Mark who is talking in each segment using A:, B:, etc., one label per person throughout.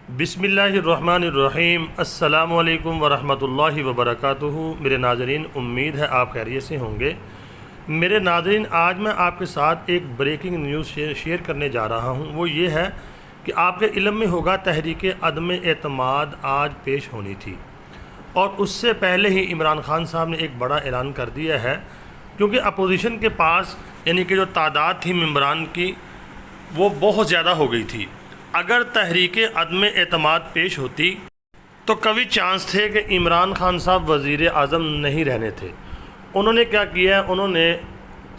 A: بسم اللہ الرحمن الرحیم۔ السلام علیکم ورحمۃ اللہ وبرکاتہ۔ میرے ناظرین، امید ہے آپ خیریت سے ہوں گے۔ میرے ناظرین، آج میں آپ کے ساتھ ایک بریکنگ نیوز شیئر کرنے جا رہا ہوں۔ وہ یہ ہے کہ آپ کے علم میں ہوگا تحریک عدم اعتماد آج پیش ہونی تھی، اور اس سے پہلے ہی عمران خان صاحب نے ایک بڑا اعلان کر دیا ہے، کیونکہ اپوزیشن کے پاس یعنی کہ جو تعداد تھی ممبران کی وہ بہت زیادہ ہو گئی تھی۔ اگر تحریک عدم اعتماد پیش ہوتی تو کبھی چانس تھے کہ عمران خان صاحب وزیر اعظم نہیں رہنے تھے۔ انہوں نے کیا کیا ہے، انہوں نے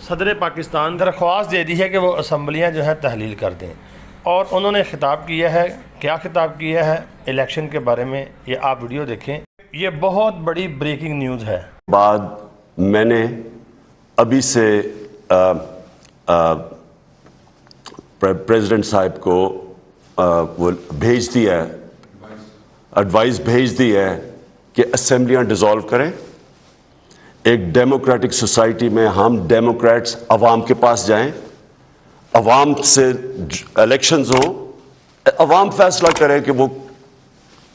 A: صدر پاکستان درخواست دے دی ہے کہ وہ اسمبلیاں جو ہے تحلیل کر دیں، اور انہوں نے خطاب کیا ہے۔ کیا خطاب کیا ہے؟ الیکشن کے بارے میں۔ یہ آپ ویڈیو دیکھیں، یہ بہت بڑی بریکنگ نیوز ہے۔
B: بعد میں نے ابھی سے پریزیڈنٹ صاحب کو وہ بھیج دیا ہے، ایڈوائز بھیج دی ہے کہ اسمبلیاں ڈیزالو کریں۔ ایک ڈیموکریٹک سوسائٹی میں ہم ڈیموکریٹس عوام کے پاس جائیں، عوام سے الیکشنز ہوں، عوام فیصلہ کرے کہ وہ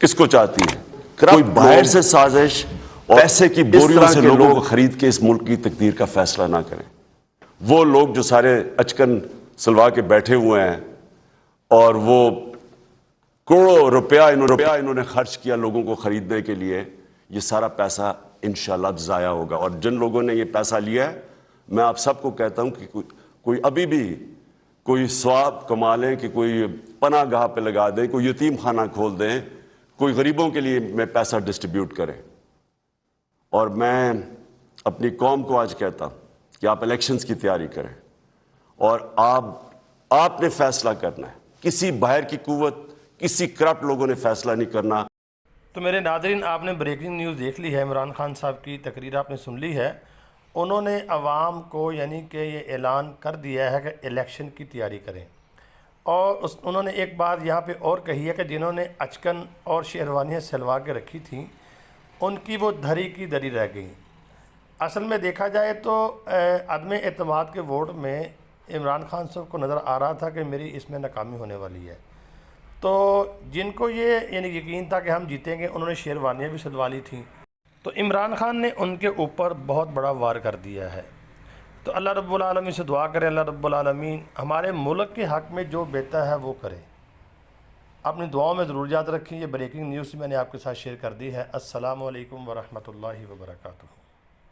B: کس کو چاہتی ہے۔ کوئی باہر سے سازش اور پیسے کی بوریوں سے لوگوں کو خرید کے اس ملک کی تقدیر کا فیصلہ نہ کریں۔ وہ لوگ جو سارے اچکن سلوا کے بیٹھے ہوئے ہیں اور وہ کروڑوں روپیہ انہوں نے خرچ کیا لوگوں کو خریدنے کے لیے، یہ سارا پیسہ انشاءاللہ ضائع ہوگا۔ اور جن لوگوں نے یہ پیسہ لیا ہے، میں آپ سب کو کہتا ہوں کہ کوئی ابھی بھی کوئی ثواب کما لیں، کہ کوئی پناہ گاہ پہ لگا دیں، کوئی یتیم خانہ کھول دیں، کوئی غریبوں کے لیے میں پیسہ ڈسٹریبیوٹ کریں۔ اور میں اپنی قوم کو آج کہتا ہوں کہ آپ الیکشنز کی تیاری کریں، اور آپ نے فیصلہ کرنا ہے، کسی باہر کی قوت، کسی کرپٹ لوگوں نے فیصلہ نہیں کرنا۔
A: تو میرے ناظرین، آپ نے بریکنگ نیوز دیکھ لی ہے، عمران خان صاحب کی تقریر آپ نے سن لی ہے۔ انہوں نے عوام کو یعنی کہ یہ اعلان کر دیا ہے کہ الیکشن کی تیاری کریں، اور انہوں نے ایک بات یہاں پہ اور کہی ہے کہ جنہوں نے اچکن اور شیروانیاں سلوا کے رکھی تھیں ان کی وہ دھری کی دھری رہ گئیں۔ اصل میں دیکھا جائے تو عدم اعتماد کے ووٹ میں عمران خان صاحب کو نظر آ رہا تھا کہ میری اس میں ناکامی ہونے والی ہے، تو جن کو یہ یعنی یقین تھا کہ ہم جیتیں گے، انہوں نے شیروانیاں بھی سلوا لی تھیں، تو عمران خان نے ان کے اوپر بہت بڑا وار کر دیا ہے۔ تو اللہ رب العالمین سے دعا کریں، اللہ رب العالمین ہمارے ملک کے حق میں جو بہتر ہے وہ کرے۔ اپنی دعاؤں میں ضرور یاد رکھیں۔ یہ بریکنگ نیوز میں نے آپ کے ساتھ شیئر کر دی ہے۔ السلام علیکم ورحمۃ اللہ وبرکاتہ۔